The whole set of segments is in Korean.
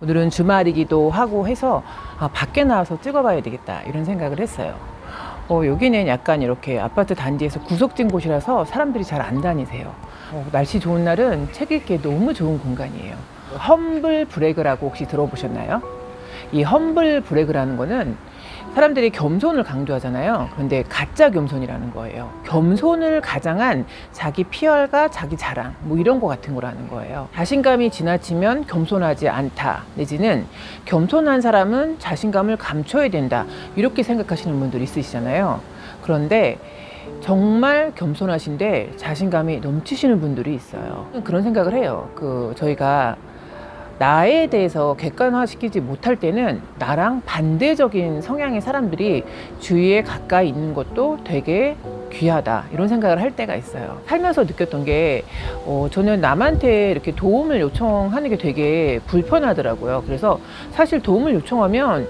오늘은 주말이기도 하고 해서 밖에 나와서 찍어봐야 되겠다 이런 생각을 했어요. 여기는 약간 이렇게 아파트 단지에서 구석진 곳이라서 사람들이 잘 안 다니세요. 날씨 좋은 날은 책 읽기에 너무 좋은 공간이에요. 험블 브레그라고 혹시 들어보셨나요? 이 험블 브레그라는 거는 사람들이 겸손을 강조하잖아요. 그런데 가짜 겸손이라는 거예요. 겸손을 가장한 자기 피열과 자기 자랑 뭐 이런 거 같은 거라는 거예요. 자신감이 지나치면 겸손하지 않다, 내지는 겸손한 사람은 자신감을 감춰야 된다, 이렇게 생각하시는 분들이 있으시잖아요. 그런데 정말 겸손하신데 자신감이 넘치시는 분들이 있어요. 그런 생각을 해요. 저희가 나에 대해서 객관화시키지 못할 때는 나랑 반대적인 성향의 사람들이 주위에 가까이 있는 것도 되게 귀하다, 이런 생각을 할 때가 있어요. 살면서 느꼈던 게 저는 남한테 이렇게 도움을 요청하는 게 되게 불편하더라고요. 그래서 사실 도움을 요청하면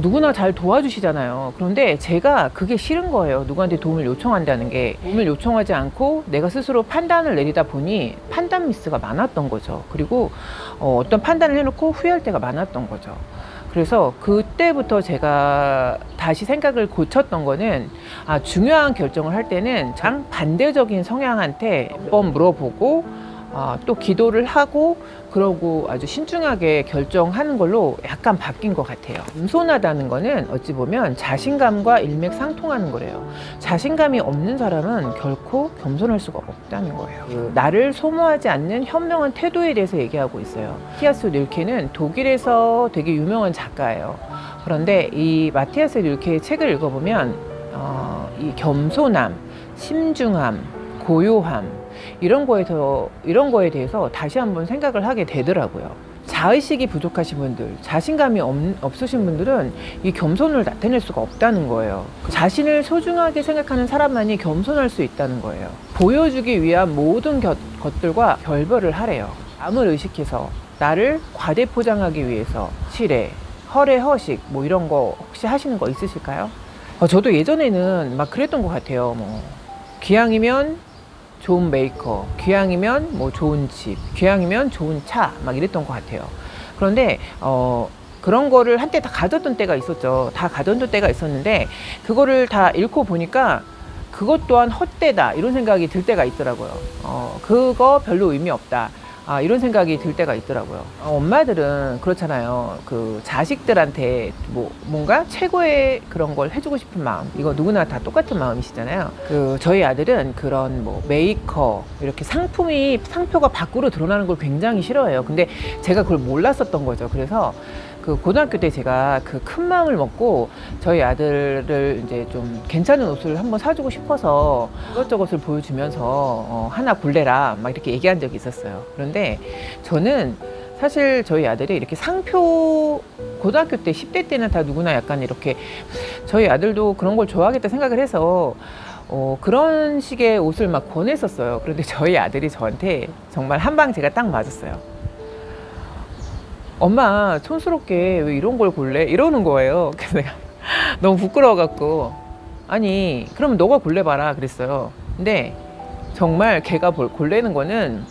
누구나 잘 도와주시잖아요. 그런데 제가 그게 싫은 거예요. 누구한테 도움을 요청한다는 게. 도움을 요청하지 않고 내가 스스로 판단을 내리다 보니 판단 미스가 많았던 거죠. 그리고 어떤 판단을 해놓고 후회할 때가 많았던 거죠. 그래서 그때부터 제가 다시 생각을 고쳤던 거는 중요한 결정을 할 때는 장 반대적인 성향한테 한번 물어보고 또 기도를 하고 그러고 아주 신중하게 결정하는 걸로 약간 바뀐 것 같아요. 겸손하다는 거는 어찌 보면 자신감과 일맥상통하는 거래요. 자신감이 없는 사람은 결코 겸손할 수가 없다는 거예요. 나를 소모하지 않는 현명한 태도에 대해서 얘기하고 있어요. 마티아스 릴케는 독일에서 되게 유명한 작가예요. 그런데 이 마티아스 릴케의 책을 읽어보면 이 겸손함, 심중함, 고요함, 이런 거에 대해서 다시 한번 생각을 하게 되더라고요. 자의식이 부족하신 분들, 자신감이 없으신 분들은 이 겸손을 나타낼 수가 없다는 거예요. 자신을 소중하게 생각하는 사람만이 겸손할 수 있다는 거예요. 보여주기 위한 모든 것들과 결별을 하래요. 남을 의식해서 나를 과대포장하기 위해서 실례, 허례, 허식 뭐 이런 거 혹시 하시는 거 있으실까요? 저도 예전에는 막 그랬던 것 같아요. 기왕이면 좋은 메이커, 기왕이면 뭐 좋은 집, 기왕이면 좋은 차, 막 이랬던 것 같아요. 그런데 그런 거를 한때 다 가졌던 때가 있었죠. 다 가졌던 때가 있었는데 그거를 다 잃고 보니까 그것 또한 헛되다, 이런 생각이 들 때가 있더라고요. 그거 별로 의미 없다, 이런 생각이 들 때가 있더라고요. 엄마들은 그렇잖아요. 자식들한테 뭔가 최고의 그런 걸 해주고 싶은 마음, 이거 누구나 다 똑같은 마음이시잖아요. 저희 아들은 그런 메이커, 이렇게 상표가 밖으로 드러나는 걸 굉장히 싫어해요. 근데 제가 그걸 몰랐었던 거죠. 그래서 고등학교 때 제가 큰 마음을 먹고 저희 아들을 이제 좀 괜찮은 옷을 한번 사주고 싶어서 이것저것을 보여주면서 하나 골래라 막 이렇게 얘기한 적이 있었어요. 그런데 저는 사실 저희 아들이 이렇게 상표, 고등학교 때 10대 때는 다 누구나 약간 이렇게 저희 아들도 그런 걸 좋아하겠다 생각을 해서 그런 식의 옷을 막 권했었어요. 그런데 저희 아들이 저한테 정말 한 방 제가 딱 맞았어요. 엄마 촌스럽게 왜 이런 걸 골래? 이러는 거예요. 그래서 내가 너무 부끄러워갖고 아니 그러면 너가 골래봐라 그랬어요. 근데 정말 걔가 골래는 거는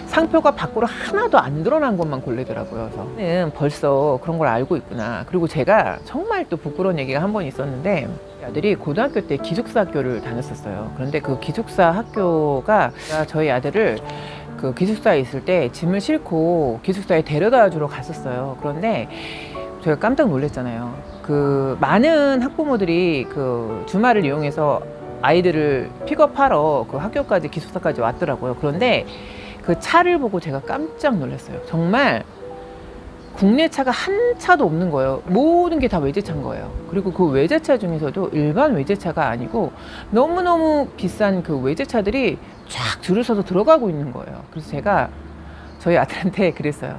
상표가 밖으로 하나도 안 드러난 것만 골래더라고요. 그래서 저는 벌써 그런 걸 알고 있구나. 그리고 제가 정말 또 부끄러운 얘기가 한 번 있었는데 아들이 고등학교 때 기숙사 학교를 다녔었어요. 그런데 그 기숙사 학교가 저희 아들을 기숙사에 있을 때 짐을 싣고 기숙사에 데려다 주러 갔었어요. 그런데 제가 깜짝 놀랐잖아요. 많은 학부모들이 주말을 이용해서 아이들을 픽업하러 학교까지, 기숙사까지 왔더라고요. 그런데 그 차를 보고 제가 깜짝 놀랐어요. 정말 국내 차가 한 차도 없는 거예요. 모든 게 다 외제차인 거예요. 그리고 그 외제차 중에서도 일반 외제차가 아니고 너무너무 비싼 외제차들이 쫙 줄을 서서 들어가고 있는 거예요. 그래서 제가 저희 아들한테 그랬어요.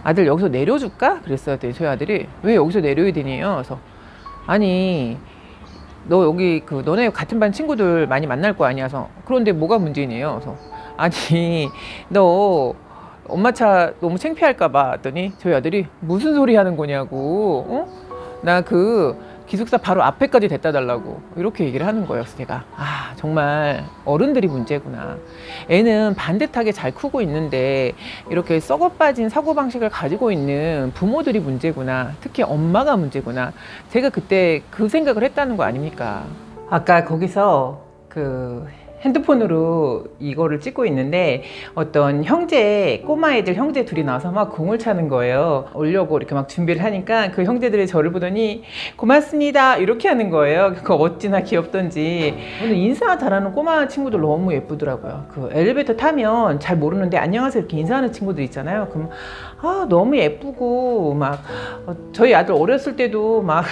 아들 여기서 내려줄까? 그랬어요. 저희 아들이 왜 여기서 내려야 되니요? 그래서 아니 너 여기 너네 같은 반 친구들 많이 만날 거 아니야? 그래서 그런데 뭐가 문제니요? 그래서 아니 너 엄마 차 너무 창피할까 봐 했더니 저희 아들이 무슨 소리 하는 거냐고. 나 기숙사 바로 앞에까지 데려다 달라고 이렇게 얘기를 하는 거예요. 그래서 제가 정말 어른들이 문제구나. 애는 반듯하게 잘 크고 있는데 이렇게 썩어 빠진 사고방식을 가지고 있는 부모들이 문제구나. 특히 엄마가 문제구나. 제가 그때 그 생각을 했다는 거 아닙니까? 아까 거기서 그 핸드폰으로 이거를 찍고 있는데 어떤 꼬마 애들 형제 둘이 나와서 막 공을 차는 거예요. 오려고 이렇게 막 준비를 하니까 그 형제들이 저를 보더니 고맙습니다 이렇게 하는 거예요. 그거 어찌나 귀엽던지. 오늘 인사 잘하는 꼬마 친구들 너무 예쁘더라고요. 그 엘리베이터 타면 잘 모르는데 안녕하세요 이렇게 인사하는 친구들 있잖아요. 그럼 너무 예쁘고 막 저희 아들 어렸을 때도 막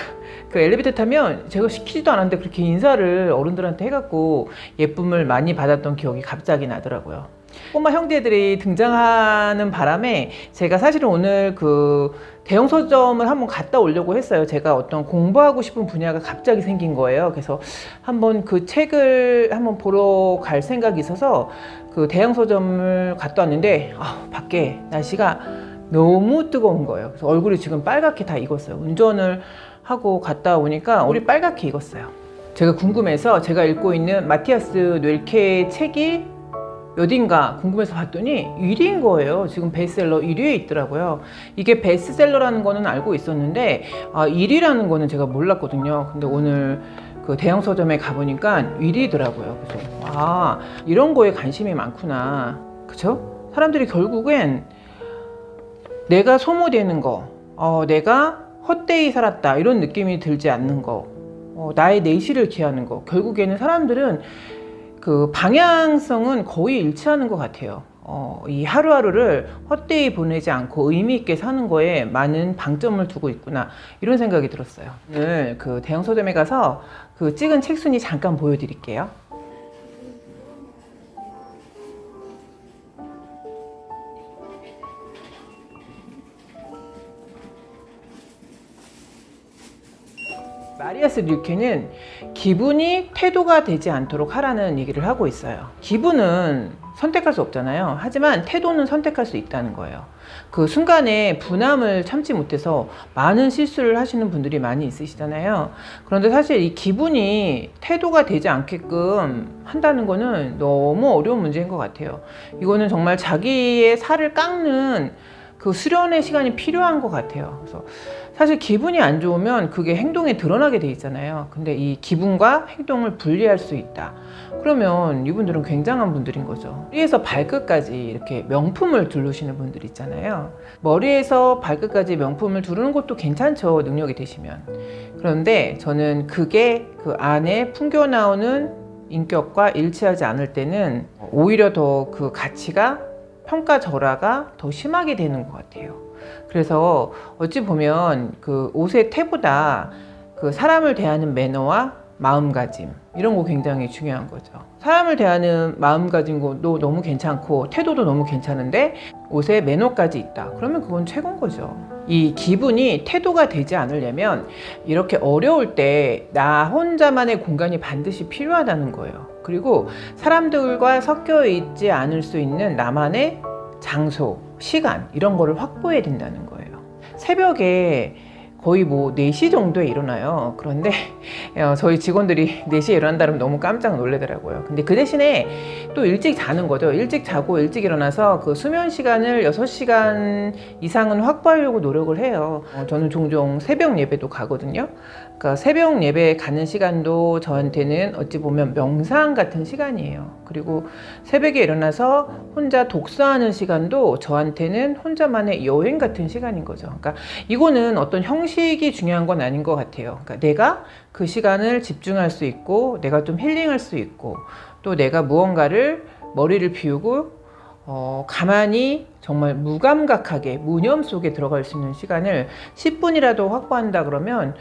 그 엘리베이터 타면 제가 시키지도 않았는데 그렇게 인사를 어른들한테 해갖고 예쁨을 많이 받았던 기억이 갑자기 나더라고요. 꼬마 형제들이 등장하는 바람에 제가 사실은 오늘 그 대형 서점을 한번 갔다 오려고 했어요. 제가 어떤 공부하고 싶은 분야가 갑자기 생긴 거예요. 그래서 한번 그 책을 한번 보러 갈 생각이 있어서 그 대형 서점을 갔다 왔는데 밖에 날씨가 너무 뜨거운 거예요. 그래서 얼굴이 지금 빨갛게 다 익었어요. 운전을 하고 갔다 오니까 얼굴이 빨갛게 익었어요. 제가 궁금해서 제가 읽고 있는 마티아스 뇌케 책이 몇인가 궁금해서 봤더니 1위인 거예요. 지금 베스트셀러 1위에 있더라고요. 이게 베스트셀러라는 거는 알고 있었는데 1위라는 거는 제가 몰랐거든요. 근데 오늘 그 대형 서점에 가보니까 1위더라고요. 그래서 이런 거에 관심이 많구나. 그쵸? 사람들이 결국엔 내가 소모되는 거, 내가 헛되이 살았다 이런 느낌이 들지 않는 거, 나의 내실을 기하는 거. 결국에는 사람들은 그 방향성은 거의 일치하는 것 같아요. 이 하루하루를 헛되이 보내지 않고 의미 있게 사는 거에 많은 방점을 두고 있구나 이런 생각이 들었어요. 오늘 그 대형 서점에 가서 그 찍은 책 순위 잠깐 보여드릴게요. 마티아스 뇌케는 기분이 태도가 되지 않도록 하라는 얘기를 하고 있어요. 기분은 선택할 수 없잖아요. 하지만 태도는 선택할 수 있다는 거예요. 그 순간에 분함을 참지 못해서 많은 실수를 하시는 분들이 많이 있으시잖아요. 그런데 사실 이 기분이 태도가 되지 않게끔 한다는 거는 너무 어려운 문제인 것 같아요. 이거는 정말 자기의 살을 깎는 그 수련의 시간이 필요한 것 같아요. 그래서 사실 기분이 안 좋으면 그게 행동에 드러나게 돼 있잖아요. 근데 이 기분과 행동을 분리할 수 있다. 그러면 이분들은 굉장한 분들인 거죠. 머리에서 발끝까지 이렇게 명품을 두르시는 분들 있잖아요. 머리에서 발끝까지 명품을 두르는 것도 괜찮죠. 능력이 되시면. 그런데 저는 그게 그 안에 풍겨 나오는 인격과 일치하지 않을 때는 오히려 더 그 가치가 평가절하가 더 심하게 되는 것 같아요. 그래서 어찌 보면 그 옷의 태보다 그 사람을 대하는 매너와 마음가짐 이런 거 굉장히 중요한 거죠. 사람을 대하는 마음가짐도 너무 괜찮고 태도도 너무 괜찮은데 옷에 매너까지 있다. 그러면 그건 최고인 거죠. 이 기분이 태도가 되지 않으려면 이렇게 어려울 때 나 혼자만의 공간이 반드시 필요하다는 거예요. 그리고 사람들과 섞여 있지 않을 수 있는 나만의 장소, 시간 이런 거를 확보해야 된다는 거예요. 새벽에 거의 뭐 4시 정도에 일어나요. 그런데 저희 직원들이 4시에 일어난다 그러면 너무 깜짝 놀라더라고요. 근데 그 대신에 또 일찍 자는 거죠. 일찍 자고 일찍 일어나서 그 수면 시간을 6시간 이상은 확보하려고 노력을 해요. 저는 종종 새벽 예배도 가거든요. 그러니까 새벽 예배 가는 시간도 저한테는 어찌 보면 명상 같은 시간이에요. 그리고 새벽에 일어나서 혼자 독서하는 시간도 저한테는 혼자만의 여행 같은 시간인 거죠. 그러니까 이거는 어떤 형식이 중요한 건 아닌 것 같아요. 그러니까 내가 그 시간을 집중할 수 있고 내가 좀 힐링할 수 있고 또 내가 무언가를 머리를 비우고 가만히 정말 무감각하게 무념 속에 들어갈 수 있는 시간을 10분이라도 확보한다 그러면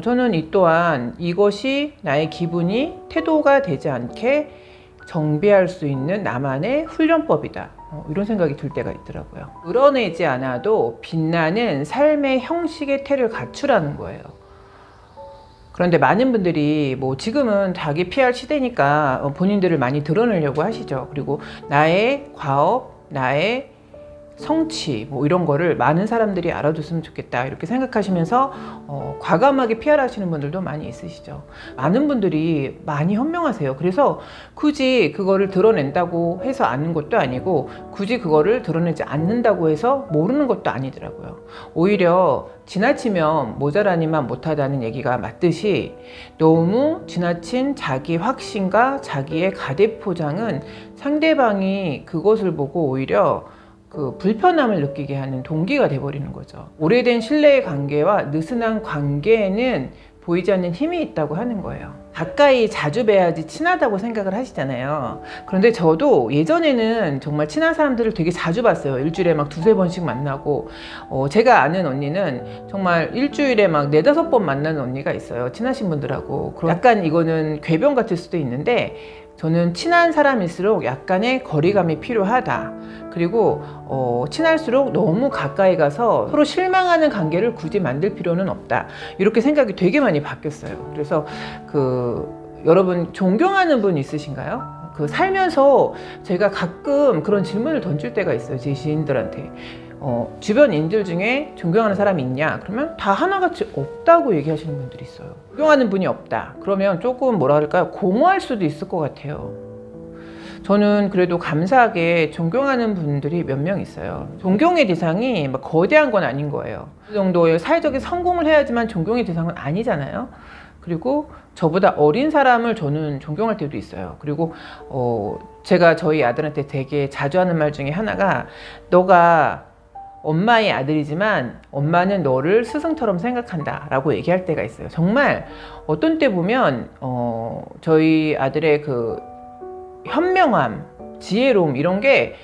저는 이 또한 이것이 나의 기분이 태도가 되지 않게 정비할 수 있는 나만의 훈련법이다. 이런 생각이 들 때가 있더라고요. 드러내지 않아도 빛나는 삶의 형식의 태를 갖추라는 거예요. 그런데 많은 분들이 뭐 지금은 자기 PR 시대니까 본인들을 많이 드러내려고 하시죠. 그리고 나의 과업, 나의 성취 뭐 이런 거를 많은 사람들이 알아줬으면 좋겠다 이렇게 생각하시면서 과감하게 PR 하시는 분들도 많이 있으시죠. 많은 분들이 많이 현명하세요. 그래서 굳이 그거를 드러낸다고 해서 아는 것도 아니고 굳이 그거를 드러내지 않는다고 해서 모르는 것도 아니더라고요. 오히려 지나치면 모자라니만 못하다는 얘기가 맞듯이 너무 지나친 자기 확신과 자기의 가대포장은 상대방이 그것을 보고 오히려 그 불편함을 느끼게 하는 동기가 돼버리는 거죠. 오래된 신뢰의 관계와 느슨한 관계에는 보이지 않는 힘이 있다고 하는 거예요. 가까이 자주 뵈야지 친하다고 생각을 하시잖아요. 그런데 저도 예전에는 정말 친한 사람들을 되게 자주 봤어요. 일주일에 막 두세 번씩 만나고 제가 아는 언니는 정말 일주일에 막 네다섯 번 만나는 언니가 있어요. 친하신 분들하고. 약간 이거는 궤변 같을 수도 있는데 저는 친한 사람일수록 약간의 거리감이 필요하다. 그리고 친할수록 너무 가까이 가서 서로 실망하는 관계를 굳이 만들 필요는 없다. 이렇게 생각이 되게 많이 바뀌었어요. 그래서 여러분 존경하는 분 있으신가요? 살면서 제가 가끔 그런 질문을 던질 때가 있어요. 제 지인들한테. 주변인들 중에 존경하는 사람이 있냐? 그러면 다 하나같이 없다고 얘기하시는 분들이 있어요. 존경하는 분이 없다. 그러면 조금 뭐라 그럴까요? 공허할 수도 있을 것 같아요. 저는 그래도 감사하게 존경하는 분들이 몇 명 있어요. 존경의 대상이 막 거대한 건 아닌 거예요. 그 정도의 사회적인 성공을 해야지만 존경의 대상은 아니잖아요. 그리고 저보다 어린 사람을 저는 존경할 때도 있어요. 그리고 제가 저희 아들한테 되게 자주 하는 말 중에 하나가 너가 엄마의 아들이지만 엄마는 너를 스승처럼 생각한다 라고 얘기할 때가 있어요. 정말 어떤 때 보면 저희 아들의 그 현명함, 지혜로움 이런 게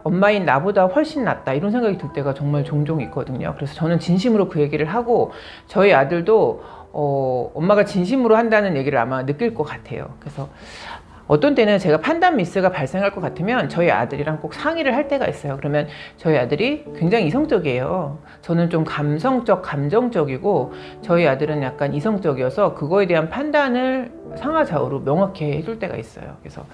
엄마인 나보다 훨씬 낫다 이런 생각이 들 때가 정말 종종 있거든요. 그래서 저는 진심으로 그 얘기를 하고 저희 아들도 엄마가 진심으로 한다는 얘기를 아마 느낄 것 같아요. 그래서 어떤 때는 제가 판단 미스가 발생할 것 같으면 저희 아들이랑 꼭 상의를 할 때가 있어요. 그러면 저희 아들이 굉장히 이성적이에요. 저는 좀 감성적, 감정적이고 저희 아들은 약간 이성적이어서 그거에 대한 판단을 상하좌우로 명확히 해줄 때가 있어요. 그래서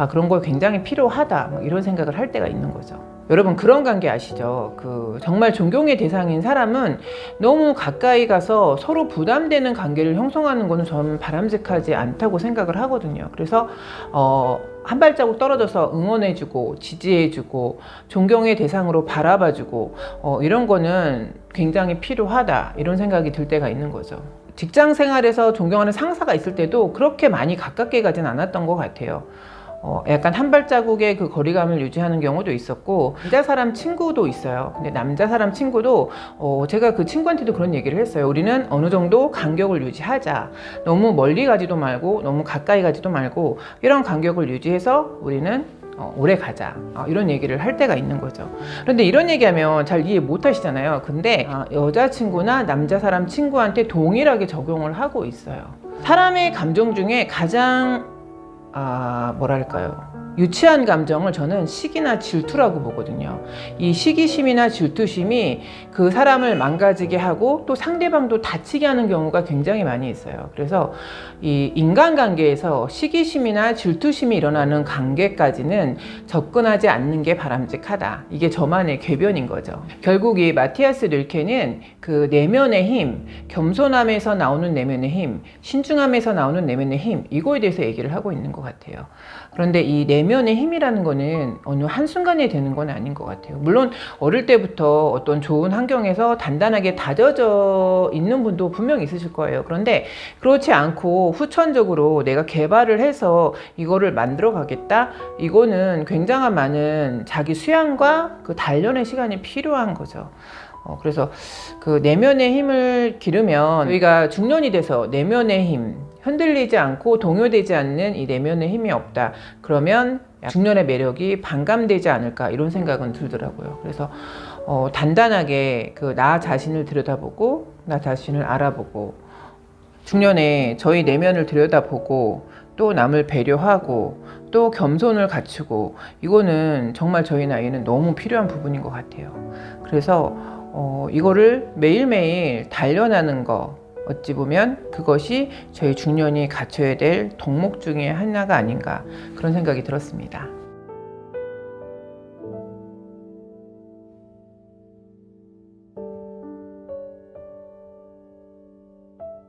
그런 거 굉장히 필요하다 이런 생각을 할 때가 있는 거죠. 여러분 그런 관계 아시죠? 정말 존경의 대상인 사람은 너무 가까이 가서 서로 부담되는 관계를 형성하는 거는 저는 바람직하지 않다고 생각을 하거든요. 그래서 한 발자국 떨어져서 응원해주고 지지해주고 존경의 대상으로 바라봐주고 이런 거는 굉장히 필요하다 이런 생각이 들 때가 있는 거죠. 직장 생활에서 존경하는 상사가 있을 때도 그렇게 많이 가깝게 가진 않았던 것 같아요. 약간 한 발자국의 그 거리감을 유지하는 경우도 있었고 남자 사람 친구도 있어요. 근데 남자 사람 친구도 제가 그 친구한테도 그런 얘기를 했어요. 우리는 어느 정도 간격을 유지하자. 너무 멀리 가지도 말고 너무 가까이 가지도 말고 이런 간격을 유지해서 우리는 오래 가자 이런 얘기를 할 때가 있는 거죠. 그런데 이런 얘기하면 잘 이해 못 하시잖아요. 근데 여자친구나 남자 사람 친구한테 동일하게 적용을 하고 있어요. 사람의 감정 중에 가장 뭐랄까요? 유치한 감정을 저는 시기나 질투라고 보거든요. 이 시기심이나 질투심이 그 사람을 망가지게 하고 또 상대방도 다치게 하는 경우가 굉장히 많이 있어요. 그래서 이 인간관계에서 시기심이나 질투심이 일어나는 관계까지는 접근하지 않는 게 바람직하다. 이게 저만의 궤변인 거죠. 결국 이 마티아스 릴케는 그 내면의 힘, 겸손함에서 나오는 내면의 힘, 신중함에서 나오는 내면의 힘 이거에 대해서 얘기를 하고 있는 것 같아요. 그런데 이 내면의 힘이라는 거는 어느 한순간에 되는 건 아닌 것 같아요. 물론 어릴 때부터 어떤 좋은 환경에서 단단하게 다져져 있는 분도 분명히 있으실 거예요. 그런데 그렇지 않고 후천적으로 내가 개발을 해서 이거를 만들어 가겠다? 이거는 굉장한 많은 자기 수양과 그 단련의 시간이 필요한 거죠. 그래서 그 내면의 힘을 기르면 저희가 중년이 돼서 내면의 힘, 흔들리지 않고 동요되지 않는 이 내면의 힘이 없다. 그러면 중년의 매력이 반감되지 않을까 이런 생각은 들더라고요. 그래서 단단하게 그 나 자신을 들여다보고 나 자신을 알아보고 중년에 저희 내면을 들여다보고 또 남을 배려하고 또 겸손을 갖추고 이거는 정말 저희 나이에는 너무 필요한 부분인 것 같아요. 그래서 이거를 매일매일 단련하는 거 어찌 보면 그것이 저희 중년이 갖춰야 될 덕목 중에 하나가 아닌가 그런 생각이 들었습니다.